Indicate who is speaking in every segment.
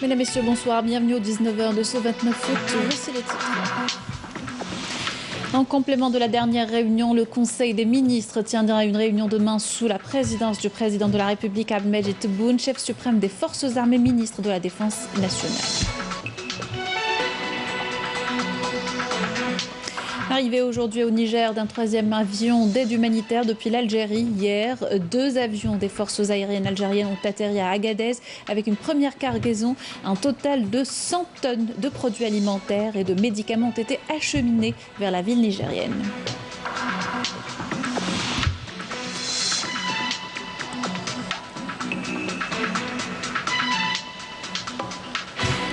Speaker 1: Mesdames, Messieurs, bonsoir. Bienvenue au 19h de ce 29 août. Voici les titres. En complément de la dernière réunion, le Conseil des ministres tiendra une réunion demain sous la présidence du président de la République, Abdelmadjid Tebboune, chef suprême des Forces armées, ministre de la Défense nationale. Arrivé aujourd'hui au Niger d'un troisième avion d'aide humanitaire depuis l'Algérie. Hier, 2 avions des forces aériennes algériennes ont atterri à Agadez avec une première cargaison. Un total de 100 tonnes de produits alimentaires et de médicaments ont été acheminés vers la ville nigérienne.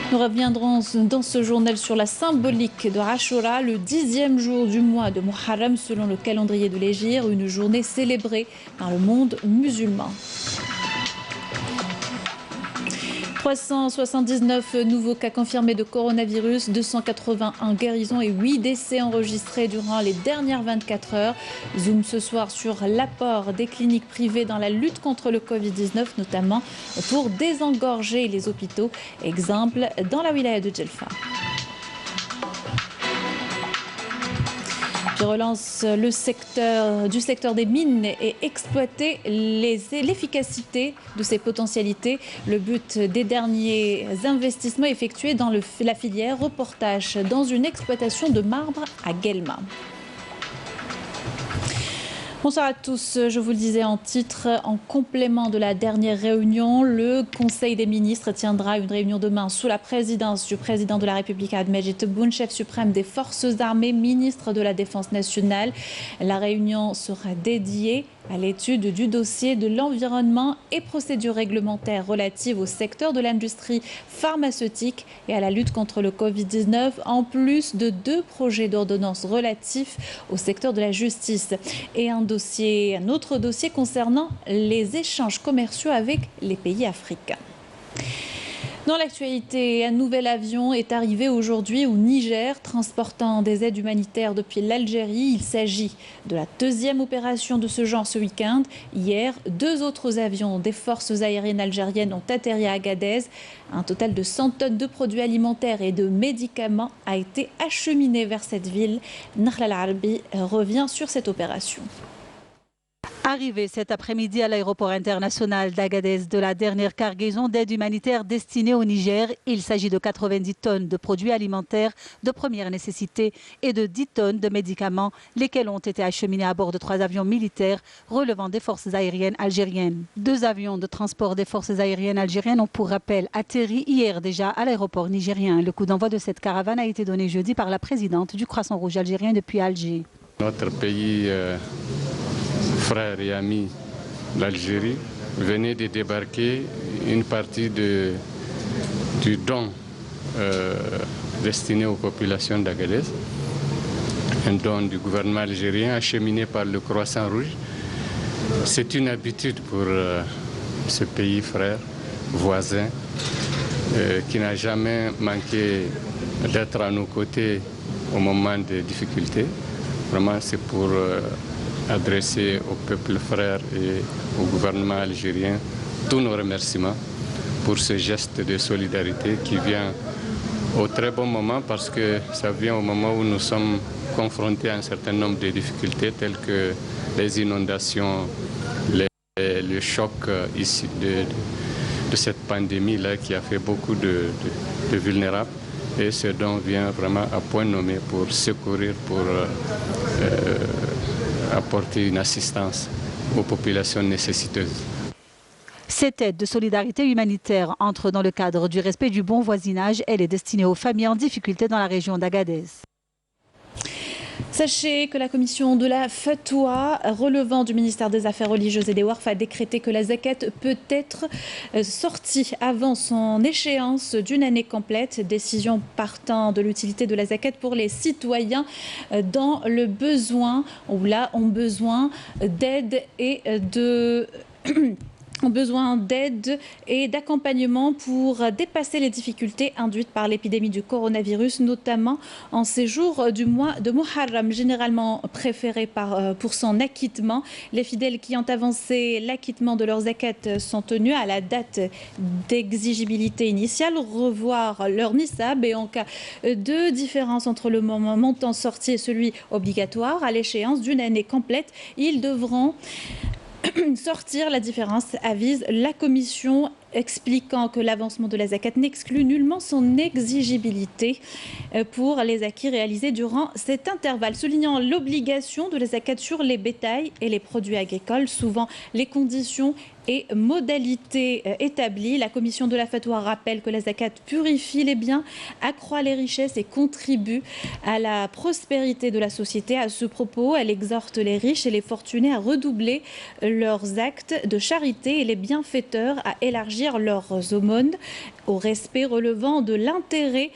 Speaker 1: Nous reviendrons dans ce journal sur la symbolique de Ashura, le 10e jour du mois de Muharram selon le calendrier de l'Hégire, une journée célébrée par le monde musulman. 379 nouveaux cas confirmés de coronavirus, 281 guérisons et 8 décès enregistrés durant les dernières 24 heures. Zoom ce soir sur l'apport des cliniques privées dans la lutte contre le Covid-19, notamment pour désengorger les hôpitaux. Exemple dans la wilaya de Djelfa. Qui relance le secteur des mines et exploiter l'efficacité de ses potentialités. Le but des derniers investissements effectués dans la filière, reportage dans une exploitation de marbre à Guelma. Bonsoir à tous, je vous le disais en titre, en complément de la dernière réunion, le Conseil des ministres tiendra une réunion demain sous la présidence du président de la République, Abdelmadjid Tebboune, chef suprême des Forces armées, ministre de la Défense nationale. La réunion sera dédiée à l'étude du dossier de l'environnement et procédures réglementaires relatives au secteur de l'industrie pharmaceutique et à la lutte contre le Covid-19, en plus de 2 projets d'ordonnance relatifs au secteur de la justice et un autre dossier concernant les échanges commerciaux avec les pays africains. Dans l'actualité, un nouvel avion est arrivé aujourd'hui au Niger, transportant des aides humanitaires depuis l'Algérie. Il s'agit de la 2e opération de ce genre ce week-end. Hier, 2 autres avions des forces aériennes algériennes ont atterri à Agadez. Un total de 100 tonnes de produits alimentaires et de médicaments a été acheminé vers cette ville. Nakhla Al-Arbi revient sur cette opération.
Speaker 2: Arrivé cet après-midi à l'aéroport international d'Agadez de la dernière cargaison d'aide humanitaire destinée au Niger, il s'agit de 90 tonnes de produits alimentaires de première nécessité et de 10 tonnes de médicaments, lesquels ont été acheminés à bord de 3 avions militaires relevant des forces aériennes algériennes. 2 avions de transport des forces aériennes algériennes ont pour rappel atterri hier déjà à l'aéroport nigérien. Le coup d'envoi de cette caravane a été donné jeudi par la présidente du Croissant Rouge algérien depuis Alger.
Speaker 3: Notre pays frère et ami, l'Algérie, venait de débarquer une partie du don destiné aux populations d'Agadez, un don du gouvernement algérien acheminé par le Croissant Rouge. C'est une habitude pour ce pays frère, voisin, qui n'a jamais manqué d'être à nos côtés au moment des difficultés. Vraiment, c'est pour adresser au peuple frère et au gouvernement algérien tous nos remerciements pour ce geste de solidarité qui vient au très bon moment, parce que ça vient au moment où nous sommes confrontés à un certain nombre de difficultés telles que les inondations, le choc ici de cette pandémie-là qui a fait beaucoup de vulnérables. Et ce don vient vraiment à point nommé pour secourir, pour apporter une assistance aux populations nécessiteuses.
Speaker 2: Cette aide de solidarité humanitaire entre dans le cadre du respect du bon voisinage. Elle est destinée aux familles en difficulté dans la région d'Agadez.
Speaker 1: Sachez que la commission de la Fatwa relevant du ministère des Affaires religieuses et des Waqf a décrété que la zakat peut être sortie avant son échéance d'une année complète. Décision partant de l'utilité de la zakat pour les citoyens dans le besoin ou là ont besoin d'aide et ont besoin d'aide et d'accompagnement pour dépasser les difficultés induites par l'épidémie du coronavirus, notamment en ces jours du mois de Muharram, généralement préféré pour son acquittement. Les fidèles qui ont avancé l'acquittement de leur zakat sont tenus à la date d'exigibilité initiale revoir leur nisab, et en cas de différence entre le montant sorti et celui obligatoire à l'échéance d'une année complète, ils devront sortir la différence, avise la commission, expliquant que l'avancement de la zakat n'exclut nullement son exigibilité pour les acquis réalisés durant cet intervalle, soulignant l'obligation de la zakat sur les bétails et les produits agricoles, souvent les conditions et modalités établies. La commission de la fatwa rappelle que la zakat purifie les biens, accroît les richesses et contribue à la prospérité de la société. À ce propos, elle exhorte les riches et les fortunés à redoubler leurs actes de charité et les bienfaiteurs à élargir leurs aumônes au respect relevant de l'intérêt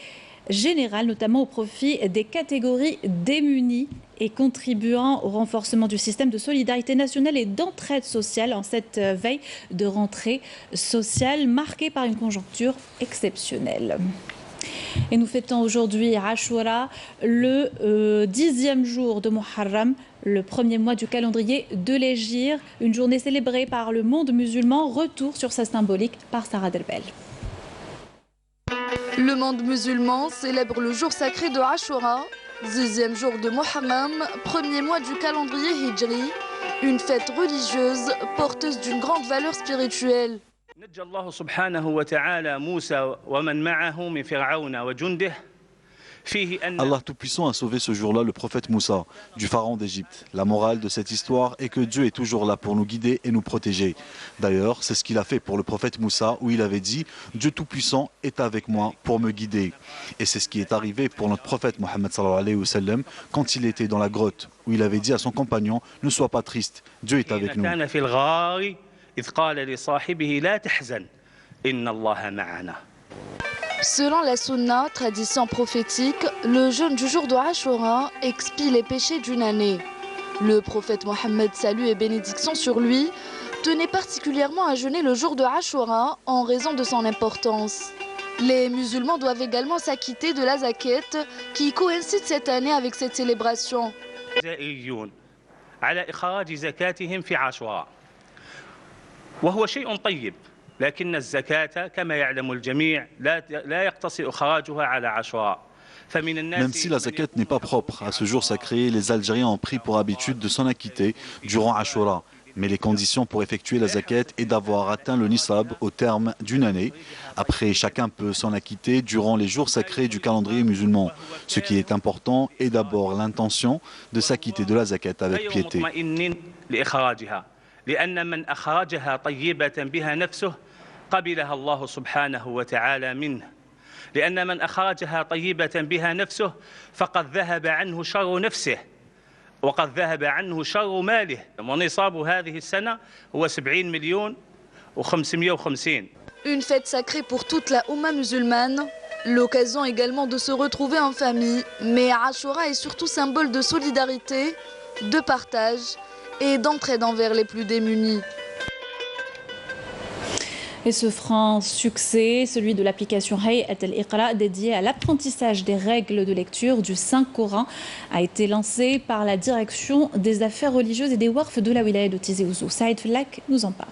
Speaker 1: général, notamment au profit des catégories démunies et contribuant au renforcement du système de solidarité nationale et d'entraide sociale en cette veille de rentrée sociale marquée par une conjoncture exceptionnelle. Et nous fêtons aujourd'hui Ashura, le 10e jour de Muharram, le premier mois du calendrier de l'Hégire, une journée célébrée par le monde musulman. Retour sur sa symbolique par Sarah Delbel.
Speaker 4: Le monde musulman célèbre le jour sacré de Ashura, 10e jour de Muharram, premier mois du calendrier hijri, une fête religieuse porteuse d'une grande valeur spirituelle.
Speaker 5: Allah Tout-Puissant a sauvé ce jour-là le prophète Moussa, du pharaon d'Égypte. La morale de cette histoire est que Dieu est toujours là pour nous guider et nous protéger. D'ailleurs, c'est ce qu'il a fait pour le prophète Moussa, où il avait dit « Dieu Tout-Puissant est avec moi pour me guider ». Et c'est ce qui est arrivé pour notre prophète Mohammed sallallahu alayhi wa sallam quand il était dans la grotte, où il avait dit à son compagnon « Ne sois pas triste, Dieu est avec nous ».
Speaker 4: Selon la sunna, tradition prophétique, le jeûne du jour de Ashura expie les péchés d'une année. Le prophète Mohammed, salut et bénédiction sur lui, tenait particulièrement à jeûner le jour de Ashura en raison de son importance. Les musulmans doivent également s'acquitter de la zakat qui coïncide cette année avec cette célébration.
Speaker 5: Même si la zakat n'est pas propre à ce jour sacré, les Algériens ont pris pour habitude de s'en acquitter durant Ashura. Mais les conditions pour effectuer la zakat est d'avoir atteint le nisab au terme d'une année. Après, chacun peut s'en acquitter durant les jours sacrés du calendrier musulman. Ce qui est important est d'abord l'intention de s'acquitter de la zakat avec piété.
Speaker 6: قبلها الله سبحانه وتعالى منه لأن من أخرجها طيبة بها نفسه فقد ذهب عنه شر نفسه وقد ذهب عنه شر ماله ونصاب هذه السنة هو 70 مليون و550.
Speaker 4: Une fête sacrée pour toute la Oumma musulmane, l'occasion également de se retrouver en famille, mais Ashura est surtout symbole de solidarité, de partage et d'entraide envers les plus démunis.
Speaker 1: Et ce franc succès, celui de l'application Hay'at al-Iqra, dédiée à l'apprentissage des règles de lecture du Saint-Coran, a été lancé par la direction des affaires religieuses et des Waqf de la wilaya de Tizi Ouzou. Saïd Flak nous en parle.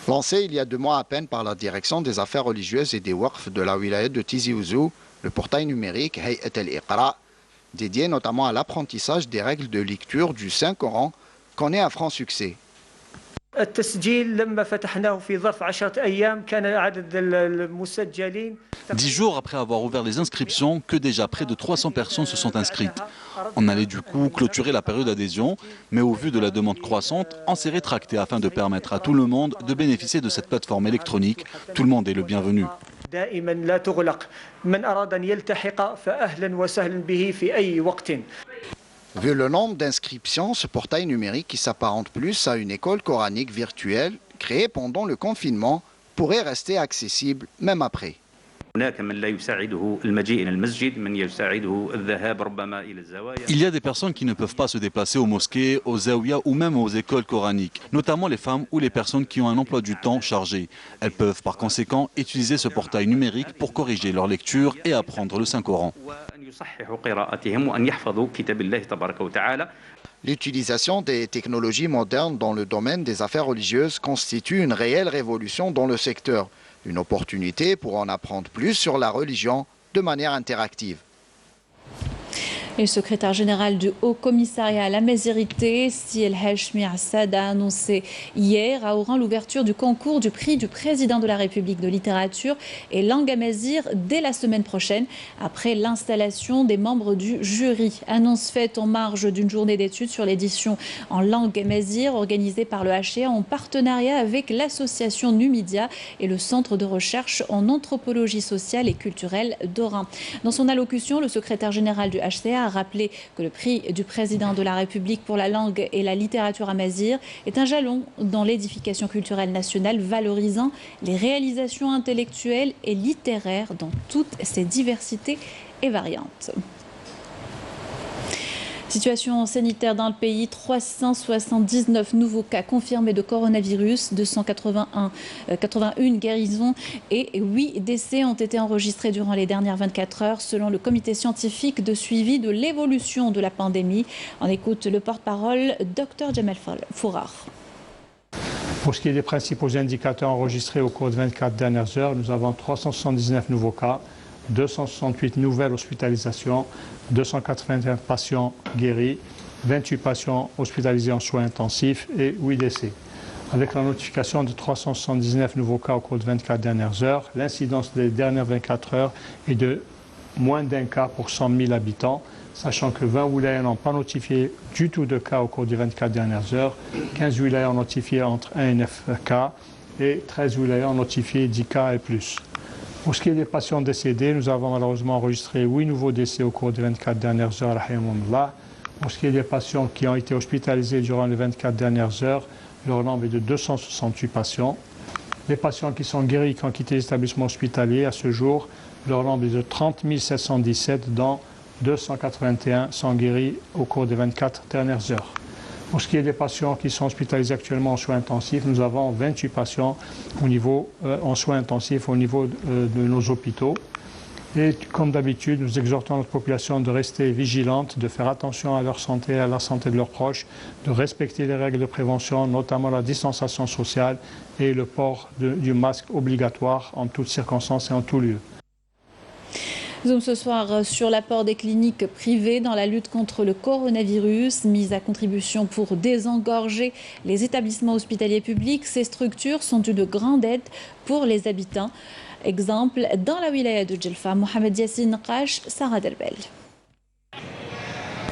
Speaker 7: Lancé il y a 2 mois à peine par la direction des affaires religieuses et des Waqf de la wilaya de Tizi Ouzou, le portail numérique Hay'at al-Iqra, dédié notamment à l'apprentissage des règles de lecture du Saint-Coran, connaît un franc succès.
Speaker 5: 10 jours après avoir ouvert les inscriptions, que déjà près de 300 personnes se sont inscrites. On allait du coup clôturer la période d'adhésion, mais au vu de la demande croissante, on s'est rétracté afin de permettre à tout le monde de bénéficier de cette plateforme électronique. Tout le monde est le bienvenu.
Speaker 7: Vu le nombre d'inscriptions, ce portail numérique qui s'apparente plus à une école coranique virtuelle créée pendant le confinement pourrait rester accessible même après.
Speaker 5: Il y a des personnes qui ne peuvent pas se déplacer aux mosquées, aux zawiyas ou même aux écoles coraniques, notamment les femmes ou les personnes qui ont un emploi du temps chargé. Elles peuvent par conséquent utiliser ce portail numérique pour corriger leur lecture et apprendre le Saint-Coran.
Speaker 7: L'utilisation des technologies modernes dans le domaine des affaires religieuses constitue une réelle révolution dans le secteur. Une opportunité pour en apprendre plus sur la religion de manière interactive.
Speaker 1: Et le secrétaire général du Haut Commissariat à la Mésérité, Si El Hachmi Assad, a annoncé hier à Oran l'ouverture du concours du prix du président de la République de littérature et langue amazigh dès la semaine prochaine, après l'installation des membres du jury. Annonce faite en marge d'une journée d'études sur l'édition en langue amazigh organisée par le HCA en partenariat avec l'association Numidia et le Centre de recherche en anthropologie sociale et culturelle d'Oran. Dans son allocution, le secrétaire général du HCA a rappelé que le prix du président de la République pour la langue et la littérature amazigh est un jalon dans l'édification culturelle nationale, valorisant les réalisations intellectuelles et littéraires dans toutes ses diversités et variantes. Situation sanitaire dans le pays, 379 nouveaux cas confirmés de coronavirus, 281 guérisons et 8 décès ont été enregistrés durant les dernières 24 heures selon le comité scientifique de suivi de l'évolution de la pandémie. On écoute le porte-parole, Dr Jamal Fourar.
Speaker 8: Pour ce qui est des principaux indicateurs enregistrés au cours de 24 dernières heures, nous avons 379 nouveaux cas, 268 nouvelles hospitalisations, 281 patients guéris, 28 patients hospitalisés en soins intensifs et 8 décès. Avec la notification de 379 nouveaux cas au cours de 24 dernières heures, l'incidence des dernières 24 heures est de moins d'un cas pour 100 000 habitants, sachant que 20 wilayas n'ont pas notifié du tout de cas au cours des 24 dernières heures, 15 wilayas ont notifié entre 1 et 9 cas et 13 wilayas ont notifié 10 cas et plus. Pour ce qui est des patients décédés, nous avons malheureusement enregistré 8 nouveaux décès au cours des 24 dernières heures. Pour ce qui est des patients qui ont été hospitalisés durant les 24 dernières heures, leur nombre est de 268 patients. Les patients qui sont guéris, qui ont quitté l'établissement hospitalier, à ce jour, leur nombre est de 30 717, dont 281 sont guéris au cours des 24 dernières heures. Pour ce qui est des patients qui sont hospitalisés actuellement en soins intensifs, nous avons 28 patients en soins intensifs au niveau de nos hôpitaux. Et comme d'habitude, nous exhortons notre population de rester vigilante, de faire attention à leur santé, à la santé de leurs proches, de respecter les règles de prévention, notamment la distanciation sociale et le port du masque obligatoire en toutes circonstances et en tout lieu.
Speaker 1: Zoom ce soir sur l'apport des cliniques privées dans la lutte contre le coronavirus, mise à contribution pour désengorger les établissements hospitaliers publics. Ces structures sont d'une grande aide pour les habitants. Exemple, dans la wilaya de Djelfa, Mohamed Yassine Nqash, Sarah Delbel.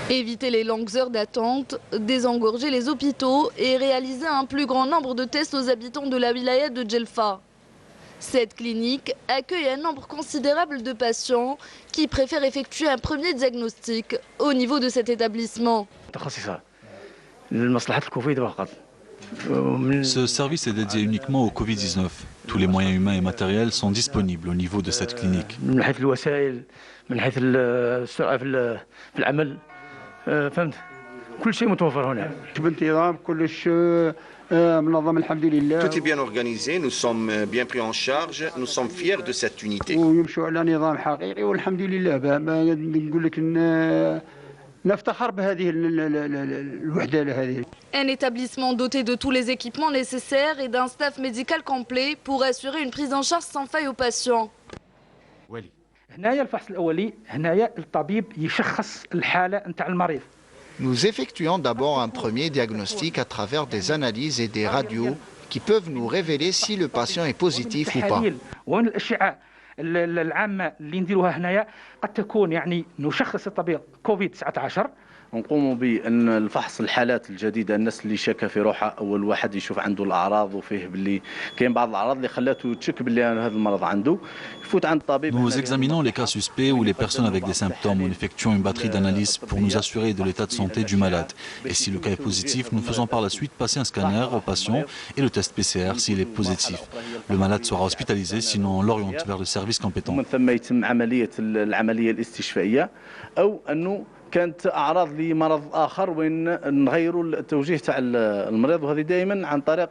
Speaker 4: Éviter les longues heures d'attente, désengorger les hôpitaux et réaliser un plus grand nombre de tests aux habitants de la wilaya de Djelfa. Cette clinique accueille un nombre considérable de patients qui préfèrent effectuer un premier diagnostic au niveau de cet établissement.
Speaker 5: Ce service est dédié uniquement au Covid-19. Tous les moyens humains et matériels sont disponibles au niveau de cette clinique.
Speaker 9: Tout est bien organisé, nous sommes bien pris en charge, nous sommes fiers de cette unité.
Speaker 4: Un établissement doté de tous les équipements nécessaires et d'un staff médical complet pour assurer une prise en charge sans faille aux patients.
Speaker 7: Nous effectuons d'abord un premier diagnostic à travers des analyses et des radios qui peuvent nous révéler si le patient est positif ou pas.
Speaker 10: نقوم بان الفحص الحالات الجديده الناس اللي شاكه في روحها اول واحد يشوف عنده الاعراض وفيه باللي كاين بعض الاعراض اللي خلاته تشك باللي هذا المرض عنده يفوت عند الطبيب.
Speaker 5: Nous examinons les cas suspects ou les personnes avec des symptômes en effectuant une batterie d'analyses pour nous assurer de l'état de santé du malade. Et si le cas est positif, nous faisons par la suite passer un scanner au patient et le test PCR s'il est positif. Le malade sera hospitalisé, sinon on l'oriente vers le service compétent.
Speaker 10: ومن ثم يتم العمليه الاستشفائيه او انه كانت اعراض لمرض اخر وين نغيروا التوجيه تاع المريض وهذه دائما عن طريق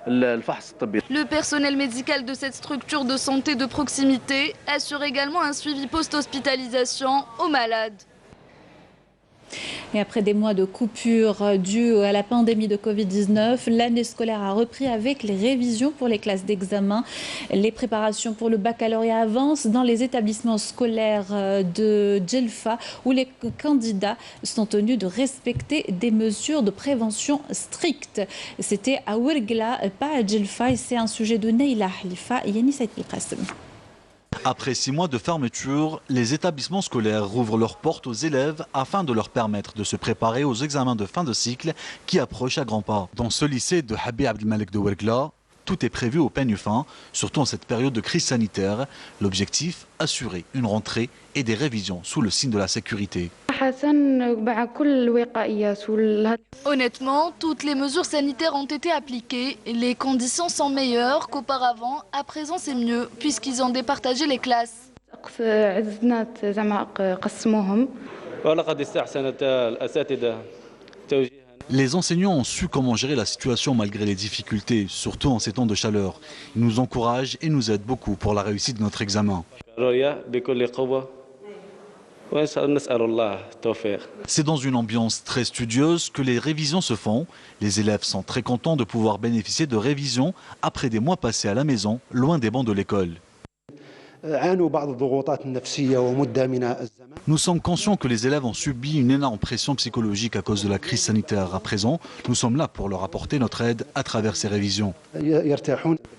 Speaker 10: الفحص الطبي.
Speaker 4: Le personnel médical de cette structure de santé de proximité assure également un suivi post-hospitalisation aux malades.
Speaker 1: Et après des mois de coupure dues à la pandémie de Covid-19, l'année scolaire a repris avec les révisions pour les classes d'examen. Les préparations pour le baccalauréat avancent dans les établissements scolaires de Djelfa où les candidats sont tenus de respecter des mesures de prévention strictes. C'était à Ouergla, pas à Djelfa, et c'est un sujet de Neila Halifa et Yanis Saïd Belkacem.
Speaker 5: Après 6 mois de fermeture, les établissements scolaires rouvrent leurs portes aux élèves afin de leur permettre de se préparer aux examens de fin de cycle qui approchent à grands pas. Dans ce lycée de Habib Abdelmalek de Ouergla, tout est prévu au peigne fin, surtout en cette période de crise sanitaire. L'objectif, assurer une rentrée et des révisions sous le signe de la sécurité.
Speaker 4: Honnêtement, toutes les mesures sanitaires ont été appliquées. Les conditions sont meilleures qu'auparavant. À présent, c'est mieux, puisqu'ils ont départagé les classes.
Speaker 5: Les enseignants ont su comment gérer la situation malgré les difficultés, surtout en ces temps de chaleur. Ils nous encouragent et nous aident beaucoup pour la réussite de notre examen. C'est dans une ambiance très studieuse que les révisions se font. Les élèves sont très contents de pouvoir bénéficier de révisions après des mois passés à la maison, loin des bancs de l'école. Nous sommes conscients que les élèves ont subi une énorme pression psychologique à cause de la crise sanitaire. À présent, nous sommes là pour leur apporter notre aide à travers ces révisions.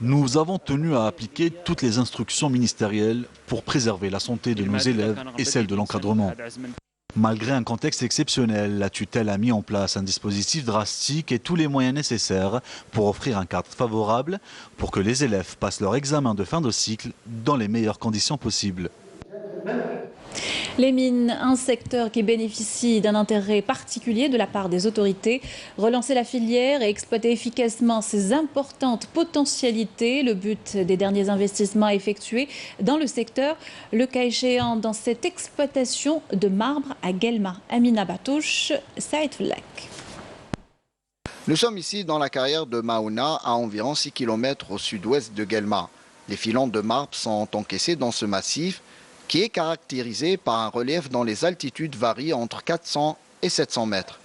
Speaker 5: Nous avons tenu à appliquer toutes les instructions ministérielles pour préserver la santé de nos élèves et celle de l'encadrement. Malgré un contexte exceptionnel, la tutelle a mis en place un dispositif drastique et tous les moyens nécessaires pour offrir un cadre favorable pour que les élèves passent leur examen de fin de cycle dans les meilleures conditions possibles.
Speaker 1: Les mines, un secteur qui bénéficie d'un intérêt particulier de la part des autorités. Relancer la filière et exploiter efficacement ses importantes potentialités, le but des derniers investissements effectués dans le secteur, le cas échéant dans cette exploitation de marbre à Guelma. Amina Batouche, Saïd Flak.
Speaker 7: Nous sommes ici dans la carrière de Maouna, à environ 6 km au sud-ouest de Guelma. Les filons de marbre sont encaissés dans ce massif qui est caractérisé par un relief dont les altitudes varient entre 400 et 700 mètres.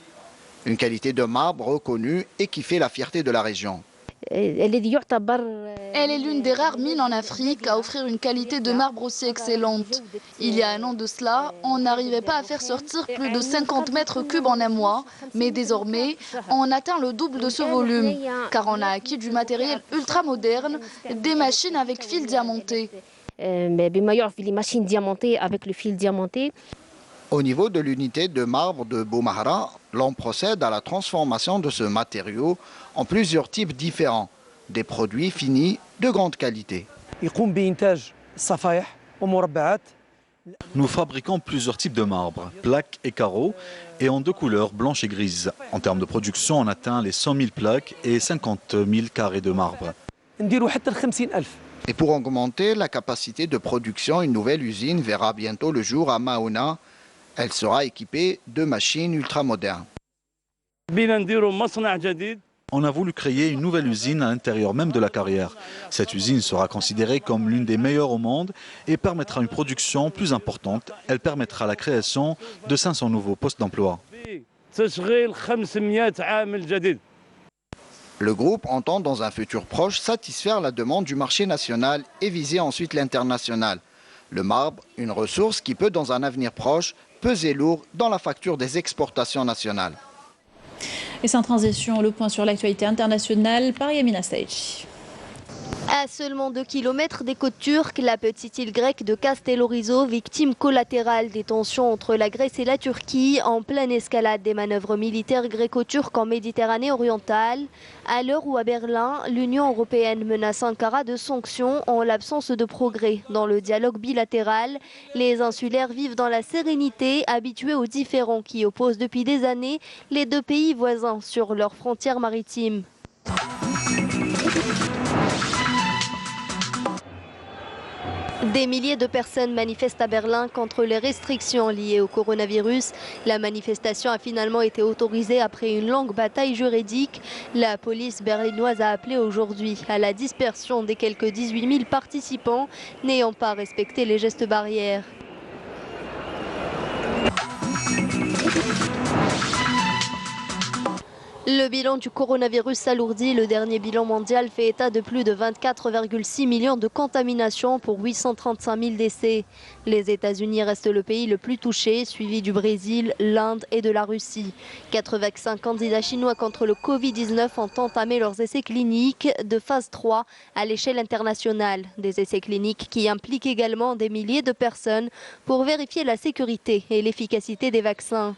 Speaker 7: Une qualité de marbre reconnue et qui fait la fierté de la région.
Speaker 4: Elle est l'une des rares mines en Afrique à offrir une qualité de marbre aussi excellente. Il y a un an de cela, on n'arrivait pas à faire sortir plus de 50 mètres cubes en un mois, mais désormais, on atteint le double de ce volume, car on a acquis du matériel ultra moderne, des machines avec fil diamanté.
Speaker 11: avec le fil diamanté.
Speaker 7: Au niveau de l'unité de marbre de Boumahra, l'on procède à la transformation de ce matériau en plusieurs types différents, des produits finis de grande qualité.
Speaker 5: Nous fabriquons plusieurs types de marbre, plaques et carreaux, et en 2 couleurs, blanche et grise. En termes de production, on atteint les 100 000 plaques et 50 000 carrés de marbre.
Speaker 7: Et pour augmenter la capacité de production, une nouvelle usine verra bientôt le jour à Maouna. Elle sera équipée de machines ultramodernes.
Speaker 5: On a voulu créer une nouvelle usine à l'intérieur même de la carrière. Cette usine sera considérée comme l'une des meilleures au monde et permettra une production plus importante. Elle permettra la création de 500 nouveaux postes d'emploi.
Speaker 7: Le groupe entend dans un futur proche satisfaire la demande du marché national et viser ensuite l'international. Le marbre, une ressource qui peut dans un avenir proche peser lourd dans la facture des exportations nationales.
Speaker 1: Et sans transition, le point sur l'actualité internationale par Yamina Saïchi.
Speaker 11: À seulement 2 km des côtes turques, la petite île grecque de Castellorizo, victime collatérale des tensions entre la Grèce et la Turquie, en pleine escalade des manœuvres militaires gréco-turques en Méditerranée orientale, à l'heure où à Berlin, l'Union européenne menace Ankara de sanctions en l'absence de progrès dans le dialogue bilatéral. Les insulaires vivent dans la sérénité, habitués aux différends qui opposent depuis des années les deux pays voisins sur leurs frontières maritimes. Des milliers de personnes manifestent à Berlin contre les restrictions liées au coronavirus. La manifestation a finalement été autorisée après une longue bataille juridique. La police berlinoise a appelé aujourd'hui à la dispersion des quelques 18 000 participants n'ayant pas respecté les gestes barrières. Le bilan du coronavirus s'alourdit. Le dernier bilan mondial fait état de plus de 24,6 millions de contaminations pour 835 000 décès. Les États-Unis restent le pays le plus touché, suivi du Brésil, l'Inde et de la Russie. 4 vaccins candidats chinois contre le Covid-19 ont entamé leurs essais cliniques de phase 3 à l'échelle internationale. Des essais cliniques qui impliquent également des milliers de personnes pour vérifier la sécurité et l'efficacité des vaccins.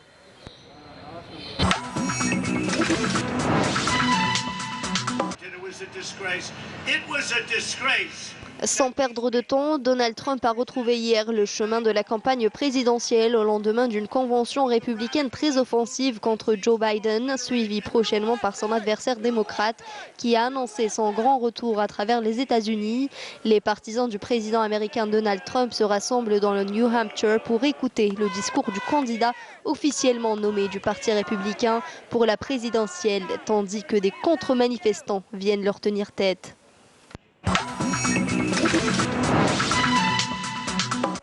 Speaker 11: Sans perdre de temps, Donald Trump a retrouvé hier le chemin de la campagne présidentielle au lendemain d'une convention républicaine très offensive contre Joe Biden, suivie prochainement par son adversaire démocrate qui a annoncé son grand retour à travers les États-Unis. Les partisans du président américain Donald Trump se rassemblent dans le New Hampshire pour écouter le discours du candidat officiellement nommé du Parti républicain pour la présidentielle, tandis que des contre-manifestants viennent leur tenir tête.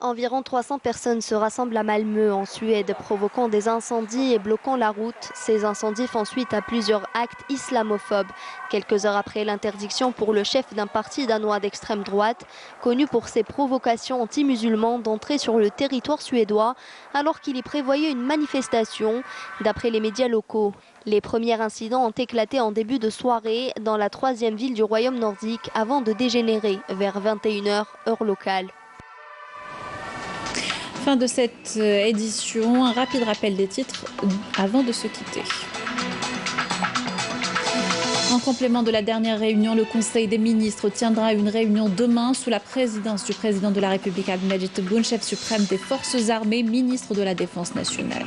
Speaker 11: Environ 300 personnes se rassemblent à Malmö en Suède, provoquant des incendies et bloquant la route. Ces incendies font suite à plusieurs actes islamophobes. Quelques heures après l'interdiction pour le chef d'un parti danois d'extrême droite, connu pour ses provocations anti-musulmans, d'entrer sur le territoire suédois alors qu'il y prévoyait une manifestation, d'après les médias locaux. Les premiers incidents ont éclaté en début de soirée dans la 3e ville du royaume nordique avant de dégénérer vers 21 h heure locale.
Speaker 1: Fin de cette édition, un rapide rappel des titres avant de se quitter. En complément de la dernière réunion, le Conseil des ministres tiendra une réunion demain sous la présidence du président de la République Ahmed Tebboune, chef suprême des forces armées, ministre de la Défense nationale.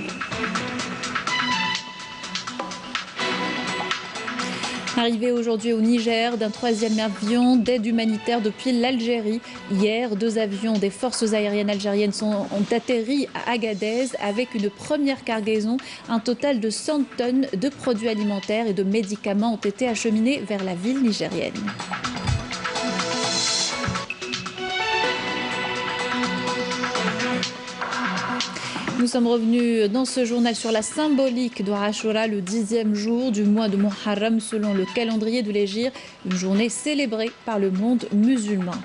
Speaker 1: Arrivé aujourd'hui au Niger d'un 3e avion d'aide humanitaire depuis l'Algérie. Hier, 2 avions des forces aériennes algériennes ont atterri à Agadez avec une première cargaison. Un total de 100 tonnes de produits alimentaires et de médicaments ont été acheminés vers la ville nigérienne. Nous sommes revenus dans ce journal sur la symbolique de Ashura, le 10e jour du mois de Muharram selon le calendrier de l'Hégire, une journée célébrée par le monde musulman.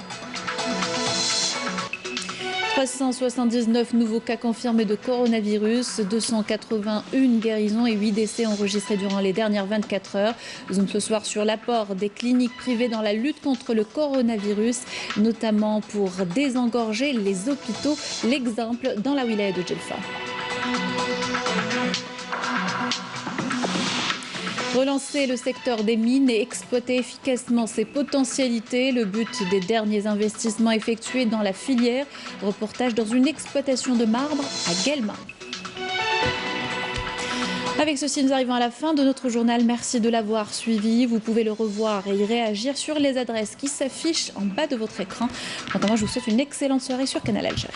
Speaker 1: 379 nouveaux cas confirmés de coronavirus, 281 guérisons et 8 décès enregistrés durant les dernières 24 heures. Zoom ce soir sur l'apport des cliniques privées dans la lutte contre le coronavirus, notamment pour désengorger les hôpitaux. L'exemple dans la wilaya de Djelfa. Relancer le secteur des mines et exploiter efficacement ses potentialités, le but des derniers investissements effectués dans la filière. Reportage dans une exploitation de marbre à Guelma. Avec ceci, nous arrivons à la fin de notre journal. Merci de l'avoir suivi. Vous pouvez le revoir et y réagir sur les adresses qui s'affichent en bas de votre écran. Quant à moi, je vous souhaite une excellente soirée sur Canal Algérie.